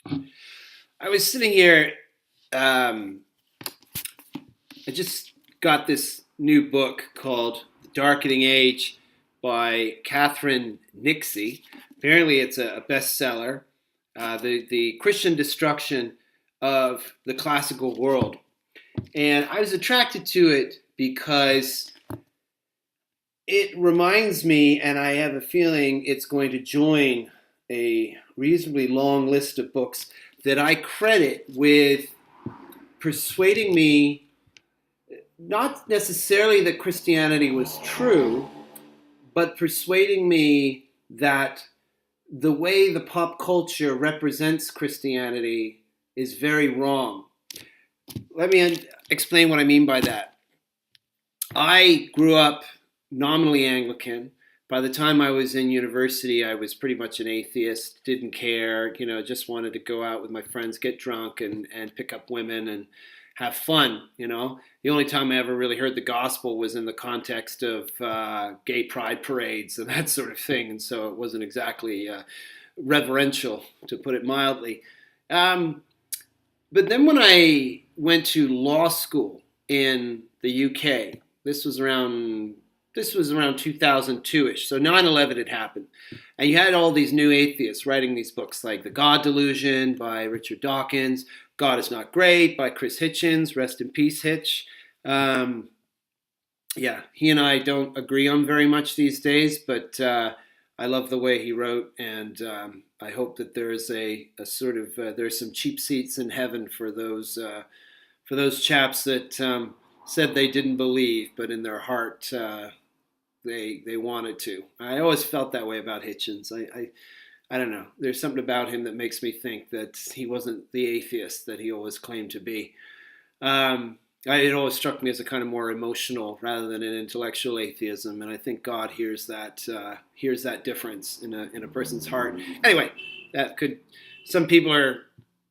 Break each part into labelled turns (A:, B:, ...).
A: I was sitting here. Um, I just got this new book called The Darkening Age by Catherine Nixie. Apparently, it's a bestseller. The Christian destruction of the classical world, and I was attracted to it because it reminds me, and I have a feeling it's going to join a reasonably long list of books that I credit with persuading me not necessarily that Christianity was true, but persuading me that the way the pop culture represents Christianity is very wrong. Let me explain what I mean by that. I grew up nominally Anglican. By the time I was in university, I was pretty much an atheist, didn't care, just wanted to go out with my friends, get drunk, and pick up women and have fun. The only time I ever really heard the gospel was in the context of gay pride parades and that sort of thing, and so it wasn't exactly reverential, to put it mildly. But then when I went to law school in the UK, this was around 2002-ish. So 9/11 had happened. And you had all these new atheists writing these books like The God Delusion by Richard Dawkins, God is Not Great by Chris Hitchens, rest in peace, Hitch. Yeah, he and I don't agree on very much these days, but I love the way he wrote, and I hope that there is a sort of, there's some cheap seats in heaven for those chaps that said they didn't believe, but in their heart they wanted to. I always felt that way about Hitchens. I don't know. There's something about him that makes me think that he wasn't the atheist that he always claimed to be. It always struck me as a kind of more emotional rather than an intellectual atheism, and I think God hears that difference in a person's heart. Anyway, some people are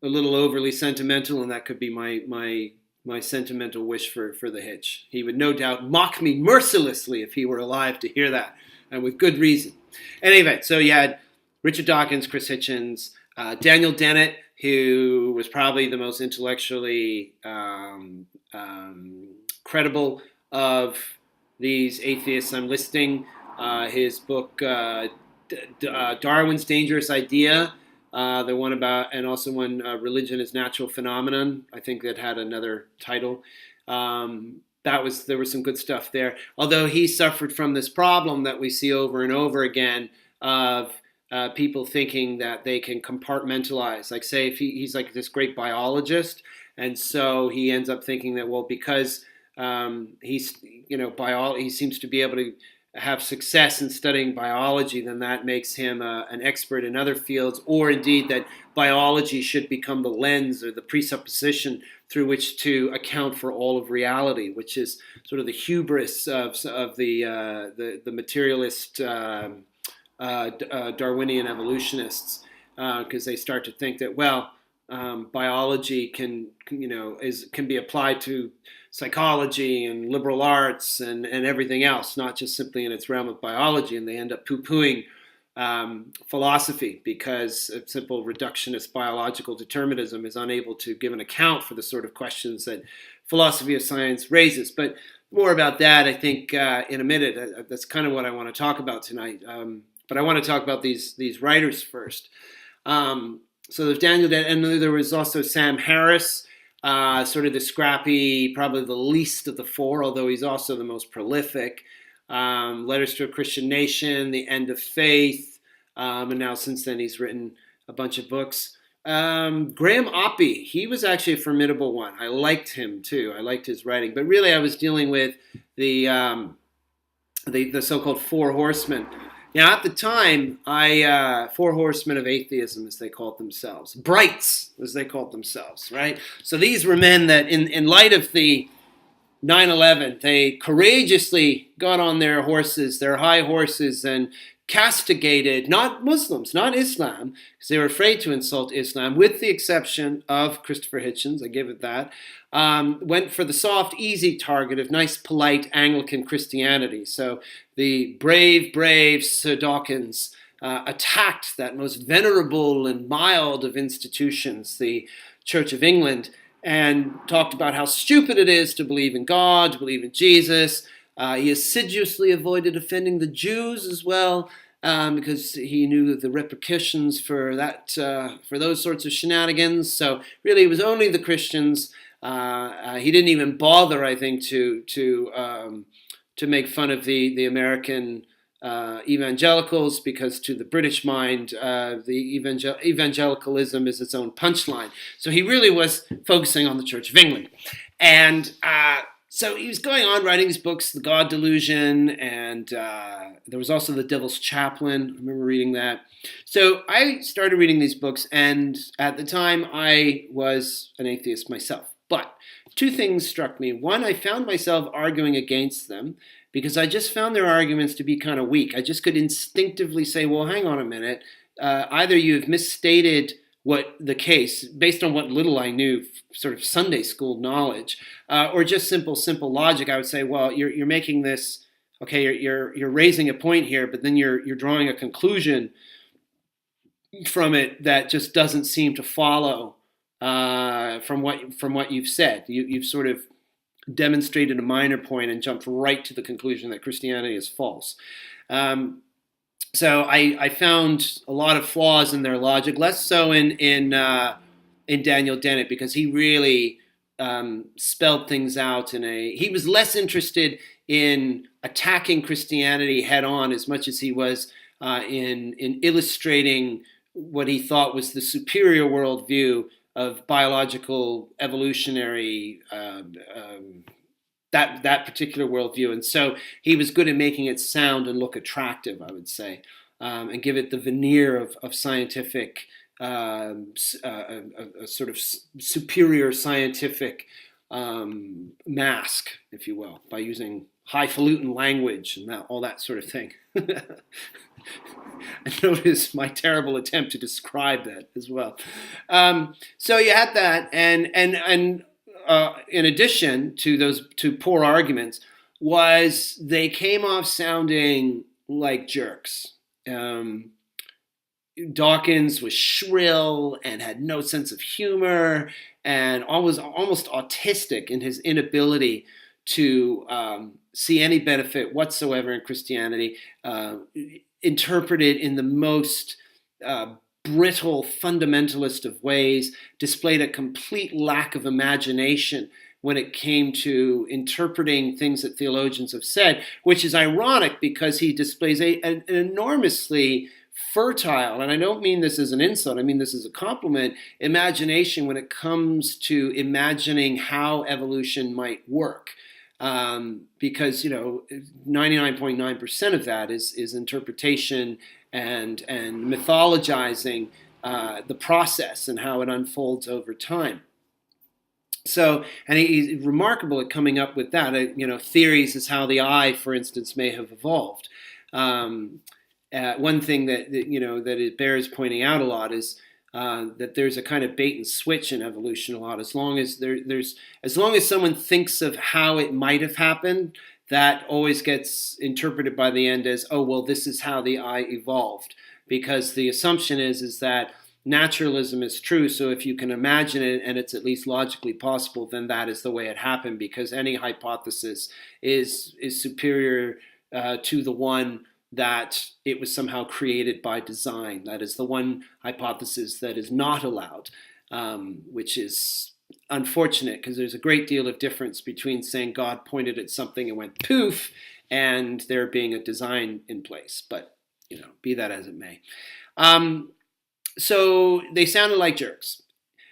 A: a little overly sentimental, and that could be my sentimental wish for the Hitch. He would no doubt mock me mercilessly if he were alive to hear that, and with good reason. Anyway, so you had Richard Dawkins, Chris Hitchens, Daniel Dennett, who was probably the most intellectually credible of these atheists I'm listing. His book, Darwin's Dangerous Idea, the one about, and also one, Religion is Natural Phenomenon. I think that had another title. There was some good stuff there. Although he suffered from this problem that we see over and over again of people thinking that they can compartmentalize. Like, say, if he's like this great biologist, and so he ends up thinking that, well, because he seems to be able to have success in studying biology, then that makes him an expert in other fields, or indeed that biology should become the lens or the presupposition through which to account for all of reality, which is sort of the hubris of the materialist Darwinian evolutionists, because they start to think that, well, biology can be applied to psychology and liberal arts and everything else, not just simply in its realm of biology, and they end up poo-pooing philosophy because a simple reductionist biological determinism is unable to give an account for the sort of questions that philosophy of science raises. But more about that, I think, in a minute. That's kind of what I want to talk about tonight. But I want to talk about these writers first. So there's Daniel, and there was also Sam Harris, sort of the scrappy, probably the least of the four, although he's also the most prolific. Letters to a Christian Nation, The End of Faith, and now since then he's written a bunch of books. Graham Oppy, he was actually a formidable one. I liked him too. I liked his writing, but really I was dealing with the so-called Four Horsemen. Now, at the time, Four Horsemen of Atheism, as they called themselves, Brights, as they called themselves, right? So these were men that, in light of the 9/11, they courageously got on their horses, their high horses, and castigated, not Muslims, not Islam, because they were afraid to insult Islam, with the exception of Christopher Hitchens, I give it that, went for the soft, easy target of nice, polite Anglican Christianity. So the brave Sir Dawkins attacked that most venerable and mild of institutions, the Church of England, and talked about how stupid it is to believe in God, to believe in Jesus. He assiduously avoided offending the Jews as well, because he knew the repercussions for that, for those sorts of shenanigans. So really, it was only the Christians. He didn't even bother, I think, to make fun of the American evangelicals, because to the British mind, the evangelicalism is its own punchline. So he really was focusing on the Church of England. And so he was going on writing these books, The God Delusion, and there was also The Devil's Chaplain. I remember reading that. So I started reading these books, and at the time I was an atheist myself. But two things struck me. One, I found myself arguing against them because I just found their arguments to be kind of weak. I just could instinctively say, well, hang on a minute. Either you've misstated what the case, based on what little I knew, sort of Sunday school knowledge, or just simple logic. I would say, well, you're making this, okay, you're raising a point here, but then you're drawing a conclusion from it that just doesn't seem to follow from what you've said. You've sort of demonstrated a minor point and jumped right to the conclusion that Christianity is false. So I found a lot of flaws in their logic, less so in Daniel Dennett, because he really spelled things out he was less interested in attacking Christianity head on as much as he was in illustrating what he thought was the superior worldview of biological evolutionary that particular worldview. And so he was good at making it sound and look attractive, I would say, and give it the veneer of scientific, a sort of superior scientific mask, if you will, by using highfalutin language and all that sort of thing. I noticed my terrible attempt to describe that as well. So you had that, and in addition to those two poor arguments, was they came off sounding like jerks. Dawkins was shrill and had no sense of humor, and was almost autistic in his inability to see any benefit whatsoever in Christianity, interpreted in the most brittle, fundamentalist of ways, displayed a complete lack of imagination when it came to interpreting things that theologians have said, which is ironic because he displays an enormously fertile, and I don't mean this as an insult, I mean this as a compliment, imagination when it comes to imagining how evolution might work. Because 99.9% of that is interpretation and mythologizing the process and how it unfolds over time. So, and he's remarkable at coming up with that. Theories as how the eye, for instance, may have evolved. One thing that it bears pointing out a lot is that there's a kind of bait and switch in evolution a lot. As long as someone thinks of how it might have happened, that always gets interpreted by the end as, oh, well, this is how the eye evolved. Because the assumption is that naturalism is true, so if you can imagine it and it's at least logically possible, then that is the way it happened, because any hypothesis is superior to the one that it was somehow created by design. That is the one hypothesis that is not allowed, which is unfortunate, because there's a great deal of difference between saying God pointed at something and went poof, and there being a design in place. But, be that as it may. So they sounded like jerks.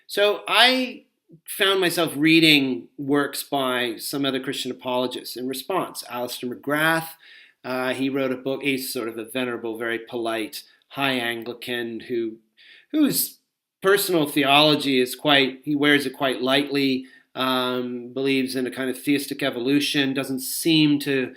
A: So I found myself reading works by some other Christian apologists in response. Alistair McGrath, he wrote a book. He's sort of a venerable, very polite, high Anglican whose personal theology is he wears it quite lightly, believes in a kind of theistic evolution, doesn't seem to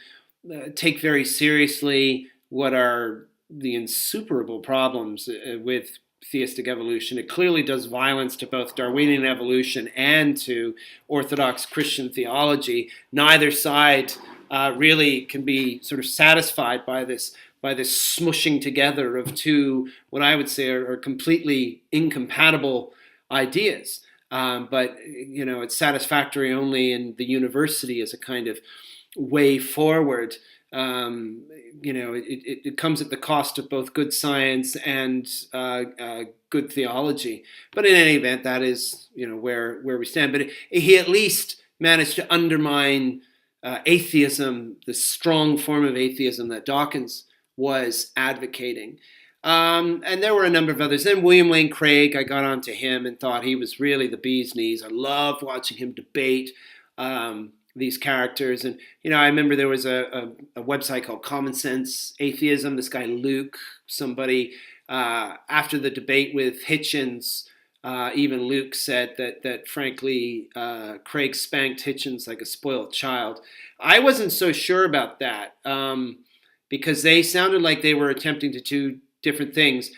A: take very seriously what are the insuperable problems with theistic evolution. It clearly does violence to both Darwinian evolution and to Orthodox Christian theology. Neither side really can be sort of satisfied by this by this smushing together of two, what I would say are completely incompatible ideas. But it's satisfactory only in the university as a kind of way forward. It comes at the cost of both good science and good theology. But in any event, that is where we stand. But he at least managed to undermine atheism, the strong form of atheism that Dawkins was advocating. And there were a number of others. Then William Lane Craig, I got onto him and thought he was really the bee's knees. I loved watching him debate these characters. And, I remember there was a website called Common Sense Atheism. This guy, Luke, somebody, after the debate with Hitchens, even Luke said that frankly, Craig spanked Hitchens like a spoiled child. I wasn't so sure about that because they sounded like they were attempting to do different things.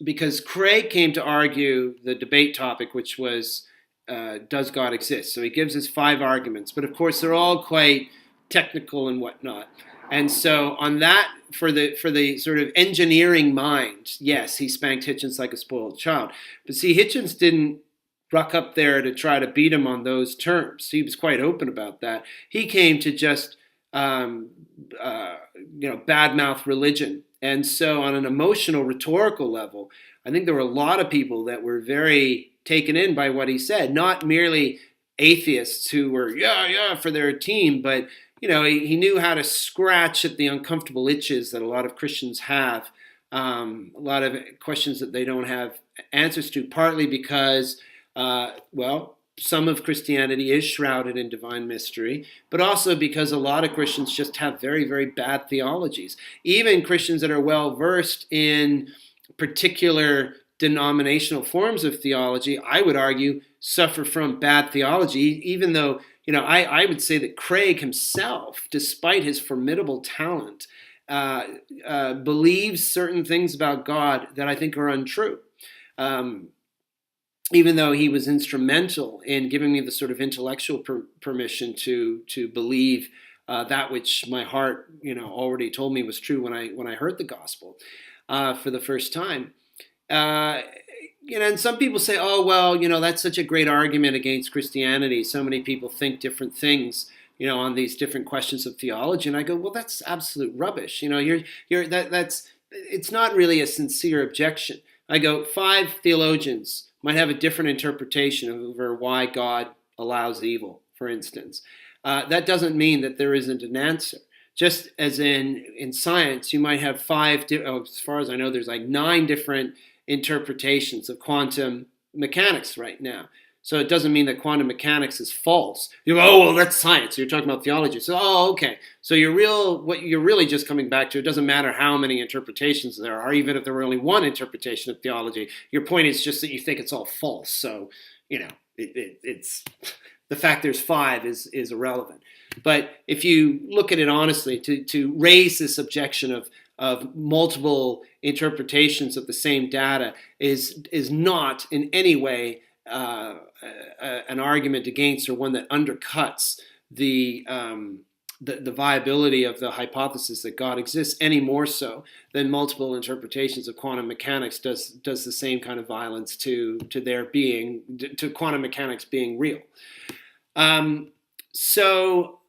A: Because Craig came to argue the debate topic, which was, does God exist? So he gives us 5 arguments, but of course they're all quite technical and whatnot. And so on that, for the sort of engineering mind, yes, he spanked Hitchens like a spoiled child. But see, Hitchens didn't ruck up there to try to beat him on those terms. He was quite open about that. He came to just badmouth religion. And so on an emotional, rhetorical level, I think there were a lot of people that were very taken in by what he said, not merely atheists who were, for their team, but, he knew how to scratch at the uncomfortable itches that a lot of Christians have, a lot of questions that they don't have answers to, partly because, some of Christianity is shrouded in divine mystery, but also because a lot of Christians just have very, very bad theologies. Even Christians that are well versed in particular denominational forms of theology, I would argue, suffer from bad theology, even though, I would say that Craig himself, despite his formidable talent, believes certain things about God that I think are untrue. Even though he was instrumental in giving me the sort of intellectual permission to believe that which my heart, already told me was true when I heard the gospel for the first time. And some people say, oh, well, that's such a great argument against Christianity. So many people think different things, on these different questions of theology. And I go, well, that's absolute rubbish. It's not really a sincere objection. I go, 5 theologians might have a different interpretation over why God allows evil, for instance. That doesn't mean that there isn't an answer. Just as in science, you might have 5, as far as I know, there's like 9 different interpretations of quantum mechanics right now. So it doesn't mean that quantum mechanics is false. You go, oh, well, that's science. You're talking about theology. So, oh, okay. So what you're really just coming back to, it doesn't matter how many interpretations there are, even if there were only one interpretation of theology. Your point is just that you think it's all false. So, it's the fact there's 5 is irrelevant. But if you look at it honestly, to raise this objection of multiple interpretations of the same data is not in any way an argument against or one that undercuts the viability of the hypothesis that God exists any more so than multiple interpretations of quantum mechanics does the same kind of violence to their being, to quantum mechanics being real. So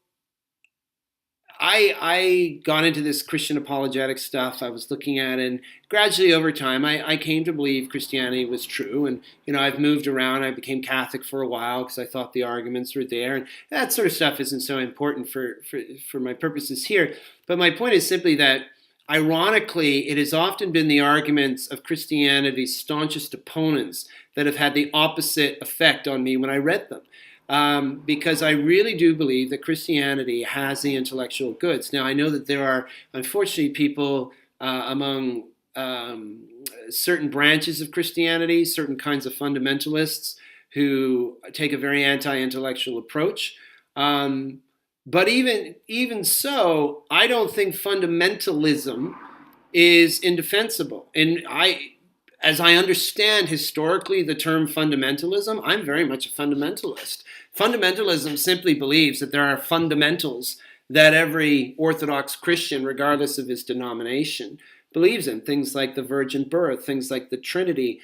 A: I got into this Christian apologetic stuff. I was looking at it, and gradually over time, I came to believe Christianity was true. And, I've moved around. I became Catholic for a while because I thought the arguments were there. And that sort of stuff isn't so important for my purposes here. But my point is simply that, ironically, it has often been the arguments of Christianity's staunchest opponents that have had the opposite effect on me when I read them. Because I really do believe that Christianity has the intellectual goods. Now, I know that there are, unfortunately, people among certain branches of Christianity, certain kinds of fundamentalists who take a very anti-intellectual approach. But even so, I don't think fundamentalism is indefensible. And as I understand historically the term fundamentalism, I'm very much a fundamentalist. Fundamentalism simply believes that there are fundamentals that every Orthodox Christian, regardless of his denomination, believes in. Things like the virgin birth, things like the Trinity,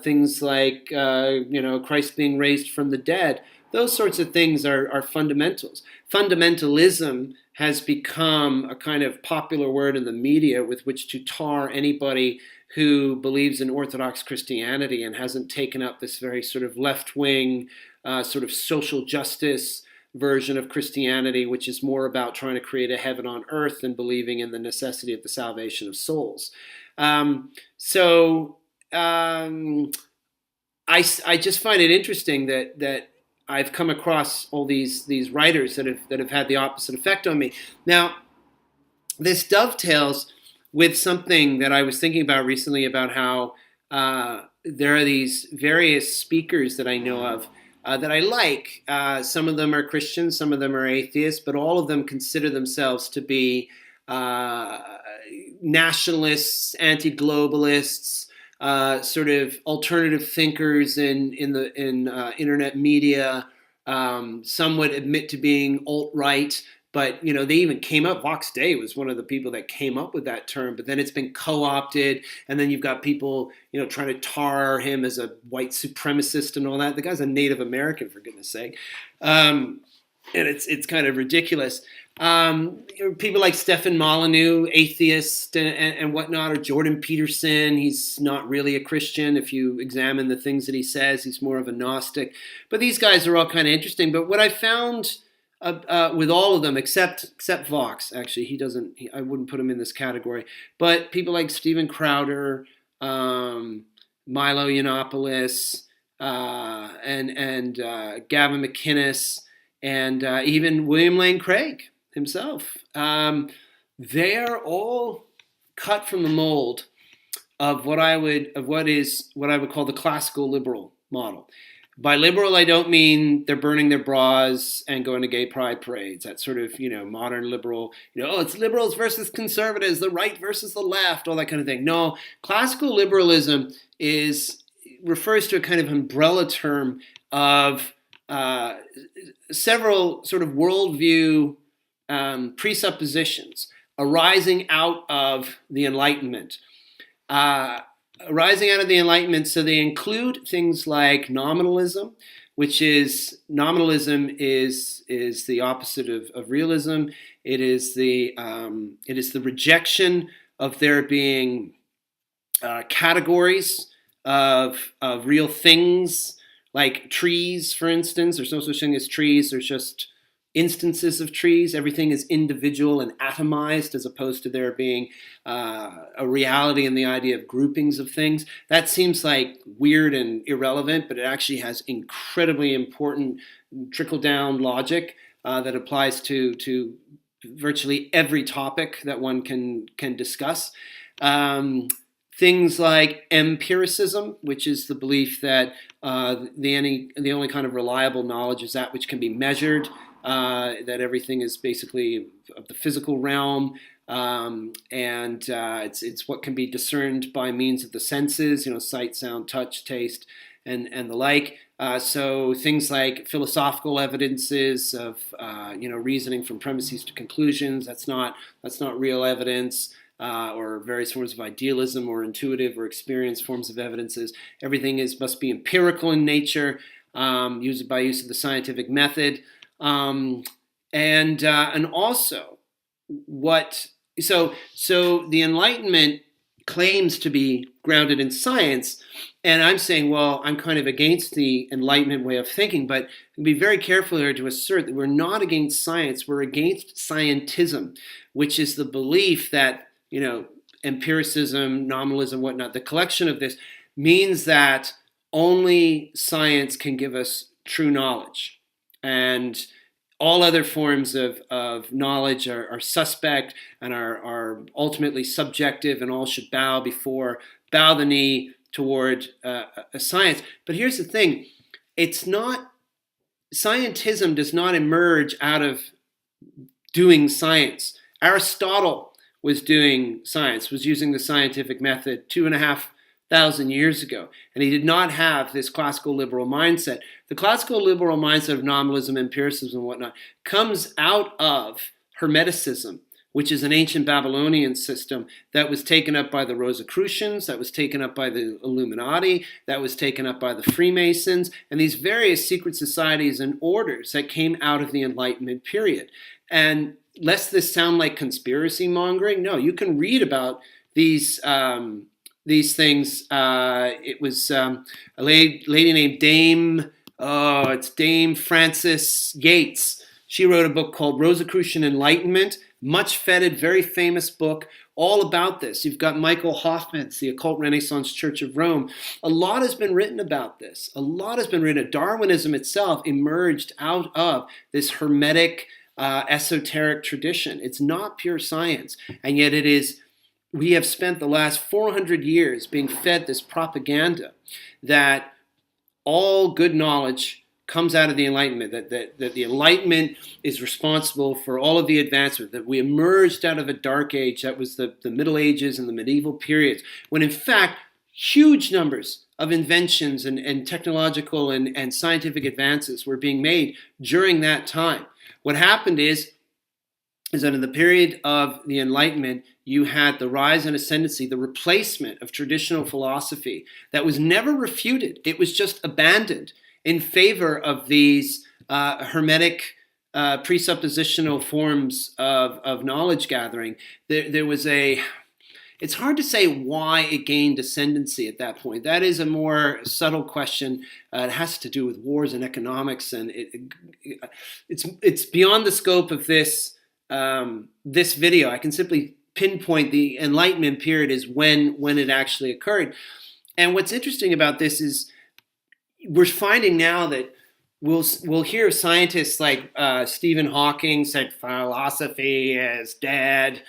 A: things like Christ being raised from the dead. Those sorts of things are fundamentals. Fundamentalism has become a kind of popular word in the media with which to tar anybody who believes in Orthodox Christianity and hasn't taken up this very sort of left-wing, sort of social justice version of Christianity, which is more about trying to create a heaven on earth than believing in the necessity of the salvation of souls. So I just find it interesting that I've come across all these writers that have had the opposite effect on me. Now, this dovetails with something that I was thinking about recently about how there are these various speakers that I know of that I like. Some of them are Christians, some of them are atheists, but all of them consider themselves to be nationalists, anti-globalists, sort of alternative thinkers in internet media. Some would admit to being alt-right, but they even came up. Vox Day was one of the people that came up with that term, but then it's been co-opted, and then you've got people trying to tar him as a white supremacist and all that. The guy's a Native American, for goodness sake, and it's kind of ridiculous. People like Stefan Molyneux, atheist and whatnot, or Jordan Peterson. He's not really a Christian. If you examine the things that he says, he's more of a Gnostic. But these guys are all kind of interesting. But what I found with all of them, except Vox, actually, I wouldn't put him in this category. But people like Steven Crowder, Milo Yiannopoulos, and Gavin McInnes, and even William Lane Craig himself. They are all cut from the mold of what I would call the classical liberal model. By liberal, I don't mean they're burning their bras and going to gay pride parades. That sort of modern liberal. It's liberals versus conservatives, the right versus the left, all that kind of thing. No, classical liberalism refers to a kind of umbrella term of several sort of worldview presuppositions arising out of the Enlightenment. So they include things like nominalism, which is the opposite of realism. It is the rejection of there being categories of real things, like trees, for instance. There's no such thing as trees. There's just instances of trees. Everything is individual and atomized, as opposed to there being a reality in the idea of groupings of things. That seems like weird and irrelevant, but it actually has incredibly important trickle-down logic that applies to virtually every topic that one can discuss. Things like empiricism, which is the belief that the only kind of reliable knowledge is that which can be measured, that everything is basically of the physical realm, and it's what can be discerned by means of the senses, sight, sound, touch, taste, and the like. So things like philosophical evidences of reasoning from premises to conclusions, that's not real evidence. Or various forms of idealism or intuitive or experienced forms of evidences. Everything must be empirical in nature, used by use of the scientific method, and also so the Enlightenment claims to be grounded in science, and I'm saying, well, I'm kind of against the Enlightenment way of thinking, but be very careful here to assert that we're not against science. We're against scientism, which is the belief that empiricism, nominalism, whatnot, the collection of this means that only science can give us true knowledge. And all other forms of knowledge are suspect and are ultimately subjective, and all should bow the knee toward a science. But here's the thing. Scientism does not emerge out of doing science. Aristotle was doing science, was using the scientific method 2,500 years ago. And he did not have this classical liberal mindset. The classical liberal mindset of nominalism, empiricism, and whatnot comes out of Hermeticism, which is an ancient Babylonian system that was taken up by the Rosicrucians, that was taken up by the Illuminati, that was taken up by the Freemasons, and these various secret societies and orders that came out of the Enlightenment period. And lest this sound like conspiracy mongering, no, you can read about these things. It was a lady named Dame Frances Yates. She wrote a book called Rosicrucian Enlightenment, much feted, very famous book, all about this. You've got Michael Hoffman's The Occult Renaissance Church of Rome. A lot has been written about this. A lot has been written. Darwinism itself emerged out of this Hermetic, esoteric tradition. It's not pure science, and yet it is. We have spent the last 400 years being fed this propaganda that all good knowledge comes out of the Enlightenment, that the Enlightenment is responsible for all of the advancement, that we emerged out of a dark age, that was the Middle Ages and the medieval periods, when in fact, huge numbers of inventions and technological and scientific advances were being made during that time. What happened is that in the period of the Enlightenment, you had the rise and ascendancy, the replacement of traditional philosophy that was never refuted. It was just abandoned in favor of these Hermetic presuppositional forms of knowledge gathering. There was it's hard to say why it gained ascendancy at that point. That is a more subtle question. It has to do with wars and economics, and it's beyond the scope of this video. I can simply pinpoint the Enlightenment period is when it actually occurred. And what's interesting about this is we're finding now that we'll hear scientists like Stephen Hawking said philosophy is dead,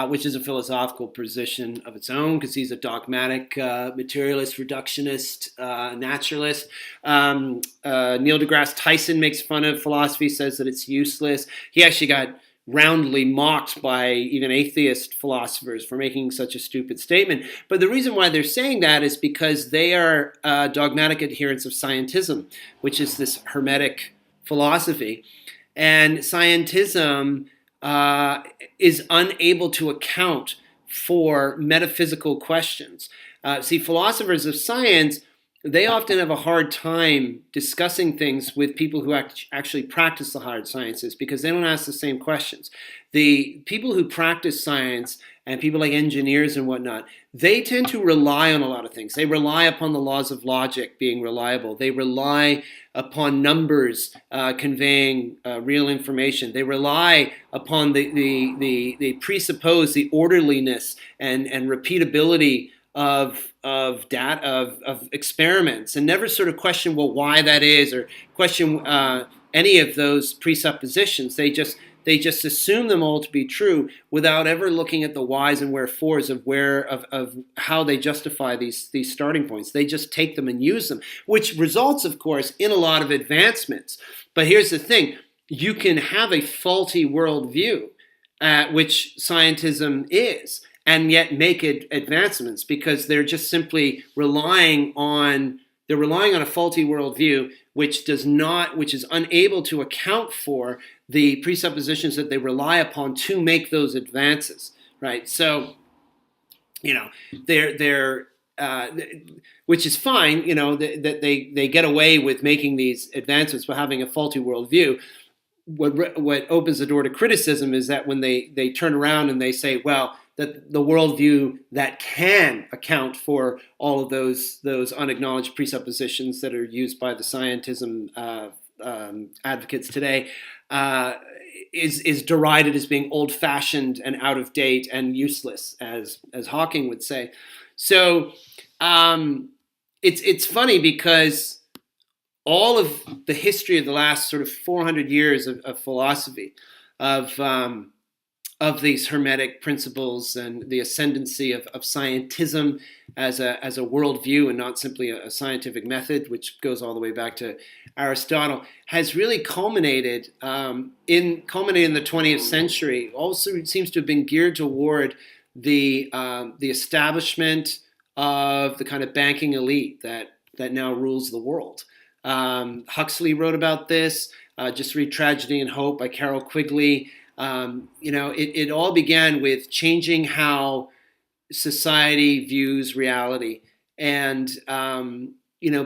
A: which is a philosophical position of its own because he's a dogmatic materialist, reductionist, naturalist. Neil deGrasse Tyson makes fun of philosophy, says that it's useless. He actually got roundly mocked by even atheist philosophers for making such a stupid statement. But the reason why they're saying that is because they are dogmatic adherents of scientism, which is this Hermetic philosophy. And scientism is unable to account for metaphysical questions. See, philosophers of science, they often have a hard time discussing things with people who actually practice the hard sciences because they don't ask the same questions. The people who practice science and people like engineers and whatnot, they tend to rely on a lot of things. They rely upon the laws of logic being reliable. They rely upon numbers conveying real information. They rely upon the presuppose the orderliness and repeatability of data of experiments, and never sort of question why that is, or question any of those presuppositions. They just assume them all to be true without ever looking at the whys and wherefores of how they justify these starting points. They just take them and use them, which results, of course, in a lot of advancements. But here's the thing: you can have a faulty worldview, which scientism is, and yet make it advancements because they're just simply relying on a faulty worldview, which is unable to account for the presuppositions that they rely upon to make those advances, right? So, they're which is fine, that they get away with making these advancements by having a faulty worldview. What opens the door to criticism is that when they turn around and they say, well, that the worldview that can account for all of those unacknowledged presuppositions that are used by the scientism advocates today is derided as being old-fashioned and out of date and useless, as Hawking would say. So it's funny because all of the history of the last sort of 400 years of philosophy, of these Hermetic principles and the ascendancy of scientism as a worldview and not simply a scientific method, which goes all the way back to Aristotle, has really culminated in the 20th century. Also, it seems to have been geared toward the establishment of the kind of banking elite that now rules the world. Huxley wrote about this. Just read Tragedy and Hope by Carol Quigley. It all began with changing how society views reality, and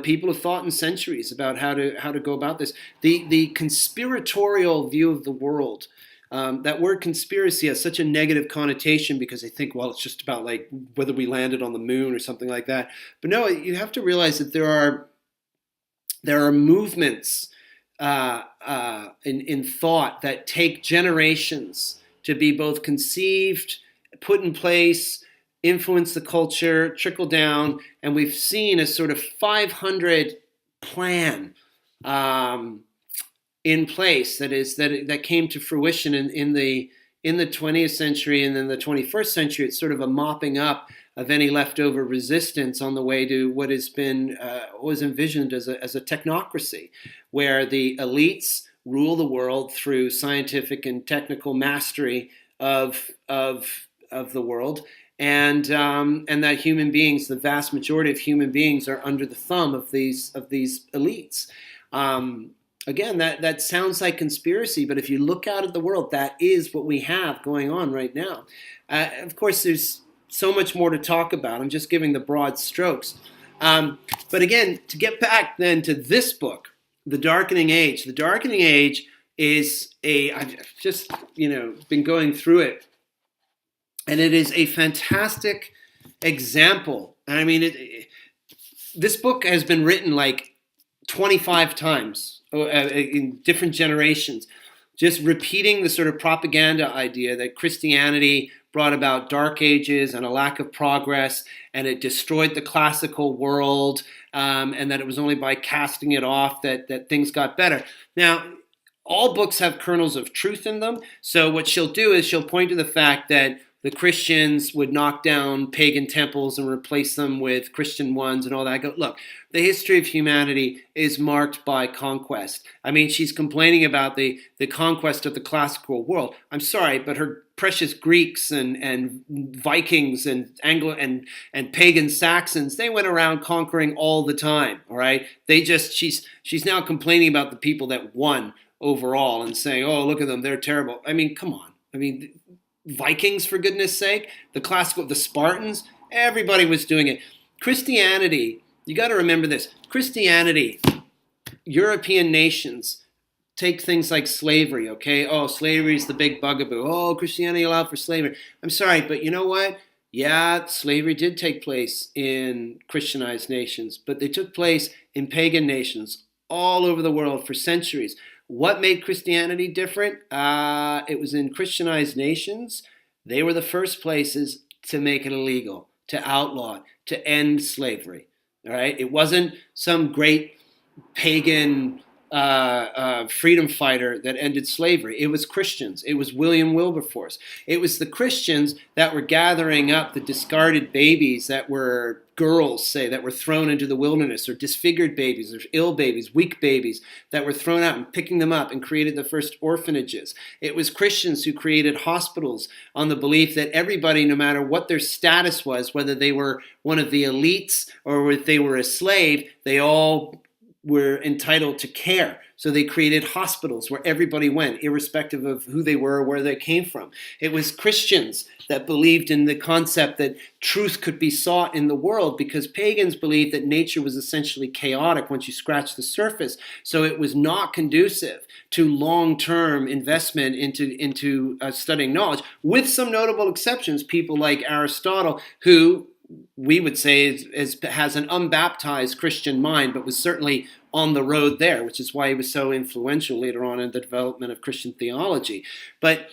A: people have thought in centuries about how to go about this. The conspiratorial view of the world. That word conspiracy has such a negative connotation because they think, well, it's just about like whether we landed on the moon or something like that. But no, you have to realize that there are movements in thought that take generations to be both conceived, put in place, influence the culture, trickle down, and we've seen a sort of 500 plan um, in place that came to fruition in the 20th century, and then the 21st century. It's sort of a mopping up of any leftover resistance on the way to what has been was envisioned as a technocracy, where the elites rule the world through scientific and technical mastery of the world, and that human beings, the vast majority of human beings, are under the thumb of these elites. Again, that sounds like conspiracy, but if you look out at the world, that is what we have going on right now. Of course, there's so much more to talk about. I'm just giving the broad strokes. But again, to get back then to this book, The Darkening Age. The Darkening Age is I've just, been going through it, and it is a fantastic example. I mean, this book has been written like 25 times in different generations, just repeating the sort of propaganda idea that Christianity brought about dark ages and a lack of progress, and it destroyed the classical world, and that it was only by casting it off that things got better. Now, all books have kernels of truth in them, so what she'll do is she'll point to the fact that the Christians would knock down pagan temples and replace them with Christian ones and all that. I go, look, the history of humanity is marked by conquest. I mean, she's complaining about the conquest of the classical world. I'm sorry, but her precious Greeks and Vikings and Anglo and pagan Saxons, they went around conquering all the time, all right? She's now complaining about the people that won overall and saying, oh, look at them, they're terrible. I mean, come on. I mean, Vikings, for goodness sake, the Spartans, everybody was doing it. Christianity, you got to remember this. Christianity, European nations take things like slavery, okay? Oh, slavery is the big bugaboo. Oh, Christianity allowed for slavery. I'm sorry, but you know what? Yeah, slavery did take place in Christianized nations, but they took place in pagan nations all over the world for centuries. What made Christianity different? It was in Christianized nations. They were the first places to make it illegal, to outlaw it, to end slavery. All right? It wasn't some great pagan freedom fighter that ended slavery. It was Christians. It was William Wilberforce. It was the Christians that were gathering up the discarded babies that were girls, say, that were thrown into the wilderness, or disfigured babies, or ill babies, weak babies that were thrown out, and picking them up and created the first orphanages. It was Christians who created hospitals on the belief that everybody, no matter what their status was, whether they were one of the elites or if they were a slave, they all were entitled to care. So they created hospitals where everybody went, irrespective of who they were or where they came from. It was Christians that believed in the concept that truth could be sought in the world, because pagans believed that nature was essentially chaotic once you scratch the surface. So it was not conducive to long-term investment into studying knowledge, with some notable exceptions, people like Aristotle, who we would say has an unbaptized Christian mind, but was certainly on the road there, which is why he was so influential later on in the development of Christian theology. But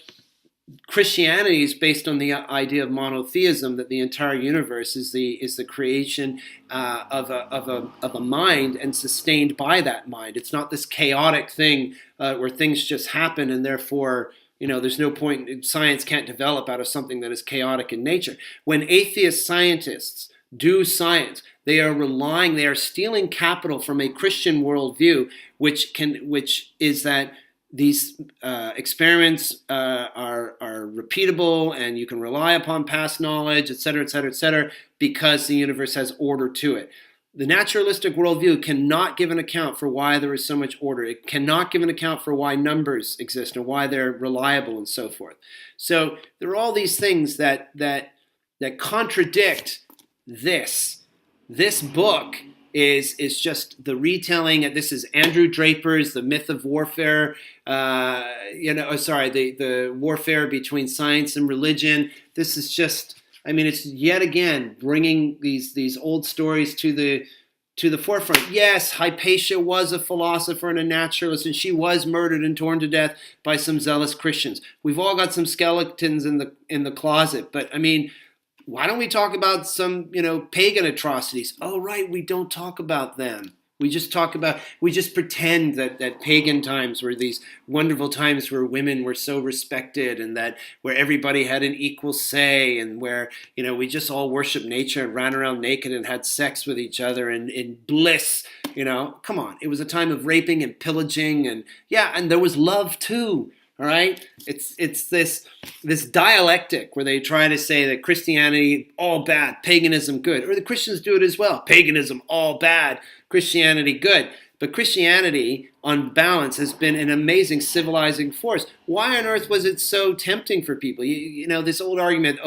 A: Christianity is based on the idea of monotheism, that the entire universe is the creation of a mind and sustained by that mind. It's not this chaotic thing where things just happen and therefore there's no point. Science can't develop out of something that is chaotic in nature. When atheist scientists do science, they are stealing capital from a Christian worldview, which is that these experiments are repeatable and you can rely upon past knowledge, et cetera, et cetera, et cetera, because the universe has order to it. The naturalistic worldview cannot give an account for why there is so much order. It cannot give an account for why numbers exist and why they're reliable and so forth. So there are all these things that contradict this. This book is just the retelling. This is Andrew Draper's The Myth of Warfare. The warfare between science and religion. This is just. I mean, it's yet again bringing these old stories to the forefront. Yes, Hypatia was a philosopher and a naturalist, and she was murdered and torn to death by some zealous Christians. We've all got some skeletons in the closet, but I mean, why don't we talk about some pagan atrocities? Oh, right, we don't talk about them. We just pretend that pagan times were these wonderful times where women were so respected and that where everybody had an equal say and where, we just all worshiped nature and ran around naked and had sex with each other and in bliss, Come on. It was a time of raping and pillaging and there was love too. All right, it's this dialectic where they try to say that Christianity all bad, paganism good, or the Christians do it as well. Paganism all bad, Christianity good. But Christianity, on balance, has been an amazing civilizing force. Why on earth was it so tempting for people? This old argument,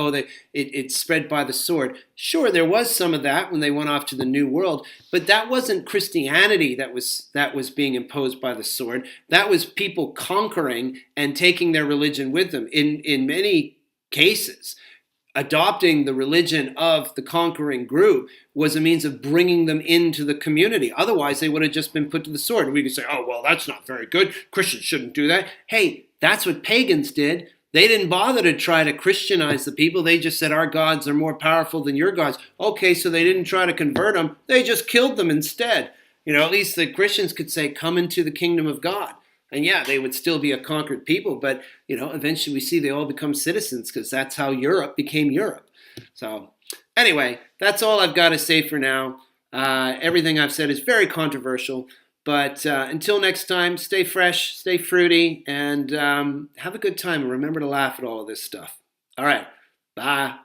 A: it's spread by the sword. Sure, there was some of that when they went off to the New World, but that wasn't Christianity that was being imposed by the sword. That was people conquering and taking their religion with them. In many cases, adopting the religion of the conquering group was a means of bringing them into the community. Otherwise, they would have just been put to the sword. And we could say, oh, well, that's not very good. Christians shouldn't do that. Hey, that's what pagans did. They didn't bother to try to Christianize the people. They just said, our gods are more powerful than your gods. Okay, so they didn't try to convert them. They just killed them instead. At least the Christians could say, come into the kingdom of God. And they would still be a conquered people, but eventually we see they all become citizens because that's how Europe became Europe. So anyway, that's all I've got to say for now. Everything I've said is very controversial, but until next time, stay fresh, stay fruity, and have a good time. And remember to laugh at all of this stuff. All right, bye.